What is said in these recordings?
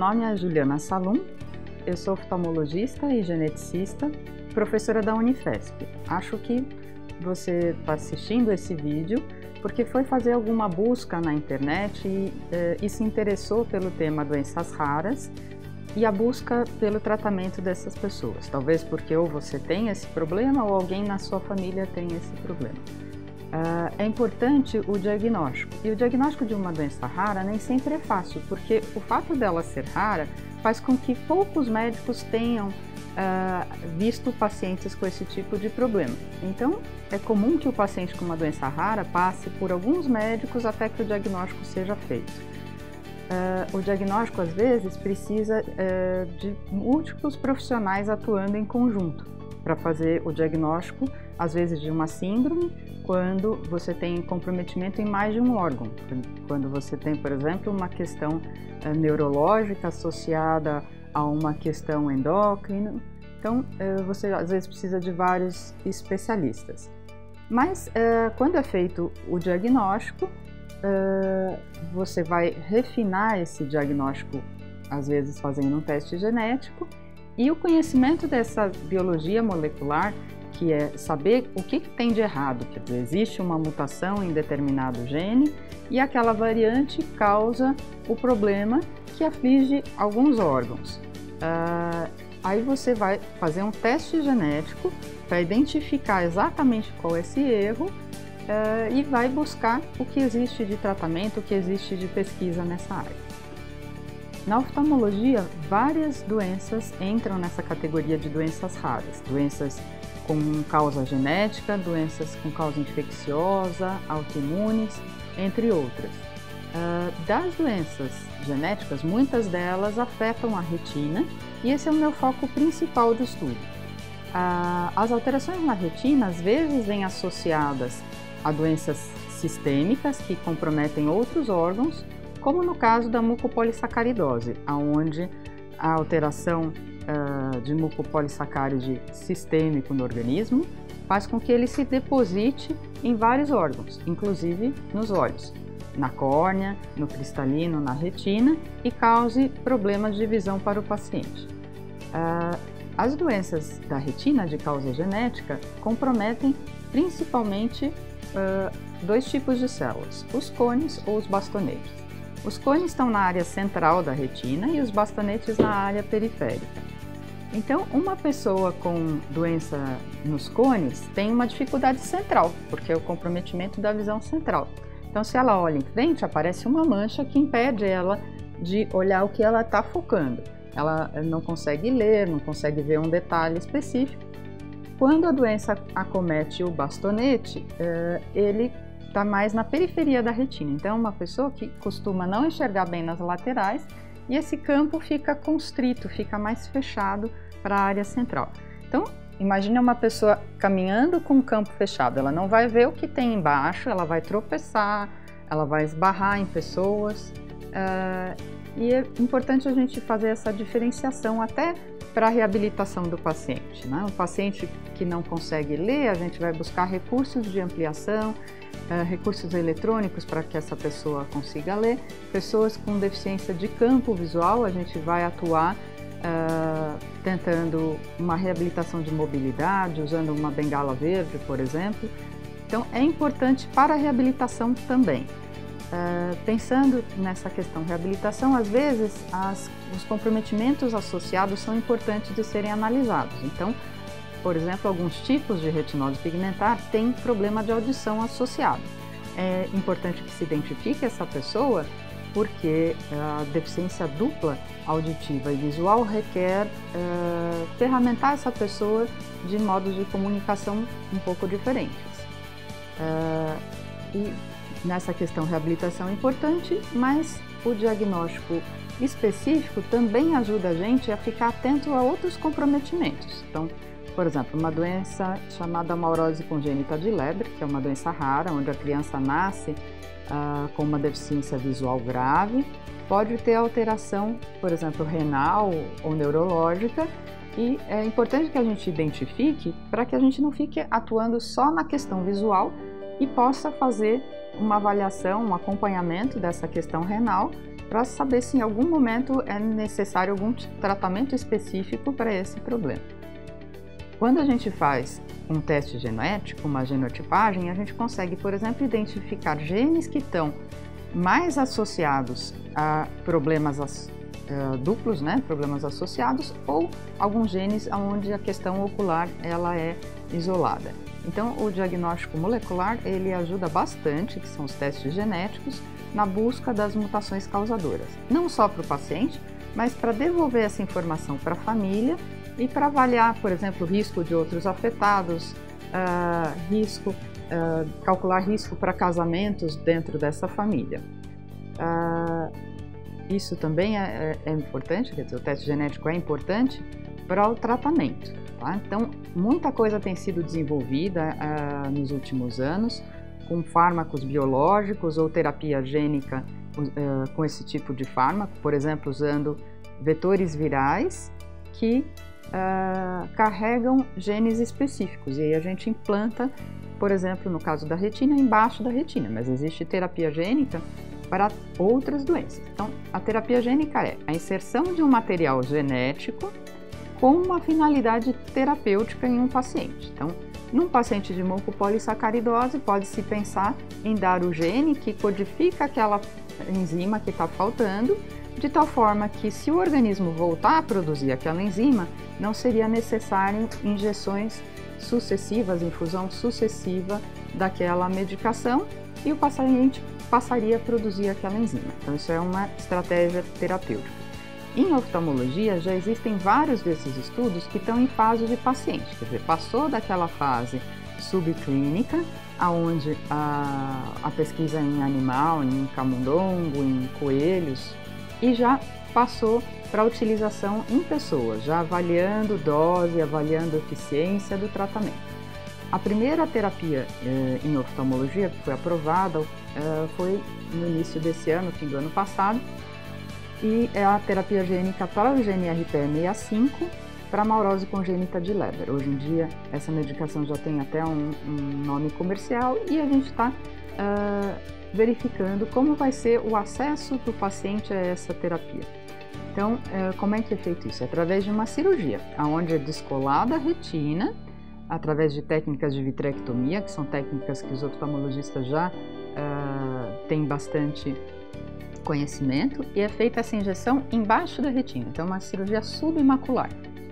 nome é Juliana Salum, eu sou oftalmologista e geneticista, professora da Unifesp. Acho que você está assistindo esse vídeo porque foi fazer alguma busca na internet e se interessou pelo tema doenças raras e a busca pelo tratamento dessas pessoas. Talvez porque ou você tem esse problema ou alguém na sua família tem esse problema. É importante o diagnóstico, e o diagnóstico de uma doença rara nem sempre é fácil, porque o fato dela ser rara faz com que poucos médicos tenham visto pacientes com esse tipo de problema. Então, é comum que o paciente com uma doença rara passe por alguns médicos até que o diagnóstico seja feito. O diagnóstico, às vezes, precisa de múltiplos profissionais atuando em conjunto para fazer o diagnóstico, às vezes de uma síndrome, quando você tem comprometimento em mais de um órgão. Quando você tem, por exemplo, uma questão neurológica associada a uma questão endócrina. Então, você às vezes precisa de vários especialistas. Mas, quando é feito o diagnóstico, você vai refinar esse diagnóstico, às vezes fazendo um teste genético, e o conhecimento dessa biologia molecular, que é saber o que tem de errado, quer dizer, existe uma mutação em determinado gene e aquela variante causa o problema que aflige alguns órgãos. Aí você vai fazer um teste genético para identificar exatamente qual é esse erro e vai buscar o que existe de tratamento, o que existe de pesquisa nessa área. Na oftalmologia, várias doenças entram nessa categoria de doenças raras, doenças com causa genética, doenças com causa infecciosa, autoimunes, entre outras. Das doenças genéticas, muitas delas afetam a retina e esse é o meu foco principal de estudo. As alterações na retina às vezes vêm associadas a doenças sistêmicas que comprometem outros órgãos, como no caso da mucopolissacaridose, onde a alteração de mucopolissacaride sistêmico no organismo faz com que ele se deposite em vários órgãos, inclusive nos olhos, na córnea, no cristalino, na retina e cause problemas de visão para o paciente. As doenças da retina de causa genética comprometem principalmente dois tipos de células, os cones ou os bastonetes. Os cones estão na área central da retina e os bastonetes na área periférica. Então, uma pessoa com doença nos cones tem uma dificuldade central, porque é o comprometimento da visão central. Então, se ela olha em frente, aparece uma mancha que impede ela de olhar o que ela está focando. Ela não consegue ler, não consegue ver um detalhe específico. Quando a doença acomete o bastonete, ele está mais na periferia da retina. Então, é uma pessoa que costuma não enxergar bem nas laterais e esse campo fica constrito, fica mais fechado para a área central. Então, imagine uma pessoa caminhando com o campo fechado, ela não vai ver o que tem embaixo, ela vai tropeçar, ela vai esbarrar em pessoas. E é importante a gente fazer essa diferenciação até para a reabilitação do paciente, né? O paciente que não consegue ler, a gente vai buscar recursos de ampliação, recursos eletrônicos para que essa pessoa consiga ler. Pessoas com deficiência de campo visual, a gente vai atuar tentando uma reabilitação de mobilidade, usando uma bengala verde, por exemplo. Então, é importante para a reabilitação também. Pensando nessa questão de reabilitação, às vezes os comprometimentos associados são importantes de serem analisados. Então, por exemplo, alguns tipos de retinose pigmentar têm problema de audição associado. É importante que se identifique essa pessoa porque a deficiência dupla auditiva e visual requer ferramentar essa pessoa de modos de comunicação um pouco diferentes. E nessa questão reabilitação é importante, mas o diagnóstico específico também ajuda a gente a ficar atento a outros comprometimentos. Então, por exemplo, uma doença chamada maurose congênita de Leber, que é uma doença rara, onde a criança nasce com uma deficiência visual grave, pode ter alteração, por exemplo, renal ou neurológica, e é importante que a gente identifique para que a gente não fique atuando só na questão visual e possa fazer uma avaliação, um acompanhamento dessa questão renal para saber se em algum momento é necessário algum tratamento específico para esse problema. Quando a gente faz um teste genético, uma genotipagem, a gente consegue, por exemplo, identificar genes que estão mais associados a problemas duplos, né, problemas associados, ou alguns genes onde a questão ocular ela é isolada. Então, o diagnóstico molecular ele ajuda bastante, que são os testes genéticos, na busca das mutações causadoras, não só para o paciente, mas para devolver essa informação para a família e para avaliar, por exemplo, o risco de outros afetados, calcular risco para casamentos dentro dessa família. Isso também é importante, quer dizer, o teste genético é importante para o tratamento. Tá? Então, muita coisa tem sido desenvolvida nos últimos anos, com fármacos biológicos ou terapia gênica com esse tipo de fármaco, por exemplo, usando vetores virais que carregam genes específicos. E aí a gente implanta, por exemplo, no caso da retina, embaixo da retina, mas existe terapia gênica para outras doenças. Então, a terapia gênica é a inserção de um material genético com uma finalidade terapêutica em um paciente. Então, num paciente de mucopolissacaridose, pode-se pensar em dar o gene que codifica aquela enzima que está faltando, de tal forma que, se o organismo voltar a produzir aquela enzima, não seria necessário injeções sucessivas, infusão sucessiva daquela medicação, e o paciente passaria a produzir aquela enzima. Então, isso é uma estratégia terapêutica. Em oftalmologia, já existem vários desses estudos que estão em fase de paciente, quer dizer, passou daquela fase subclínica, onde a pesquisa em animal, em camundongo, em coelhos, e já passou para a utilização em pessoas, já avaliando dose, avaliando eficiência do tratamento. A primeira terapia em oftalmologia que foi aprovada foi no início desse ano, fim do ano passado, e é a terapia gênica para o GNRP65 para a maurose congênita de Leber. Hoje em dia, essa medicação já tem até um nome comercial e a gente está verificando como vai ser o acesso do paciente a essa terapia. Então, como é que é feito isso? É através de uma cirurgia, onde é descolada a retina, através de técnicas de vitrectomia, que são técnicas que os oftalmologistas já têm bastante conhecimento, e é feita essa injeção embaixo da retina. Então, uma cirurgia submacular.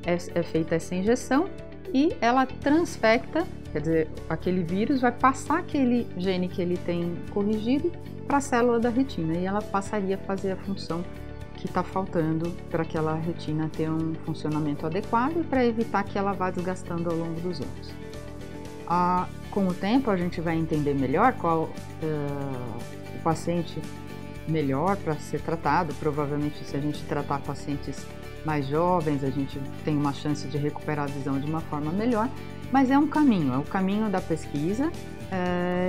É feita essa injeção e ela transfecta, quer dizer, aquele vírus vai passar aquele gene que ele tem corrigido para a célula da retina, e ela passaria a fazer a função que está faltando para aquela retina ter um funcionamento adequado e para evitar que ela vá desgastando ao longo dos anos. Com o tempo, a gente vai entender melhor qual o paciente melhor para ser tratado. Provavelmente, se a gente tratar pacientes mais jovens, a gente tem uma chance de recuperar a visão de uma forma melhor, mas é o caminho da pesquisa,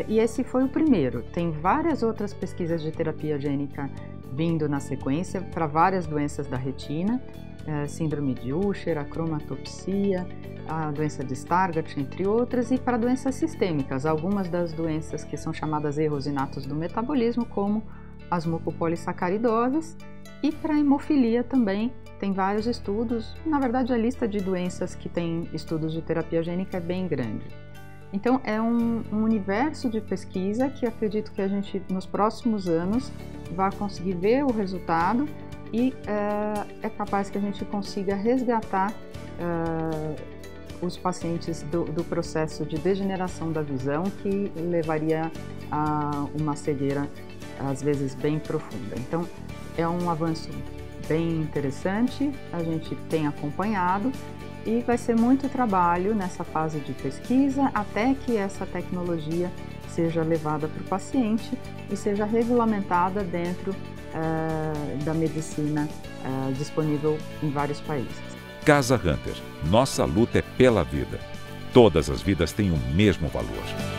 e esse foi o primeiro. Tem várias outras pesquisas de terapia gênica vindo na sequência para várias doenças da retina, síndrome de Usher, a cromatopsia, a doença de Stargardt, entre outras, e para doenças sistêmicas, algumas das doenças que são chamadas erros inatos do metabolismo, como as mucopolissacaridoses, e para a hemofilia também tem vários estudos. Na verdade, a lista de doenças que tem estudos de terapia gênica é bem grande. Então, é um universo de pesquisa que acredito que a gente, nos próximos anos, vai conseguir ver o resultado e é capaz que a gente consiga resgatar os pacientes do processo de degeneração da visão, que levaria a uma cegueira, às vezes, bem profunda. Então, é um avanço bem interessante, a gente tem acompanhado, e vai ser muito trabalho nessa fase de pesquisa até que essa tecnologia seja levada para o paciente e seja regulamentada dentro da medicina disponível em vários países. Casa Hunter. Nossa luta é pela vida. Todas as vidas têm o mesmo valor.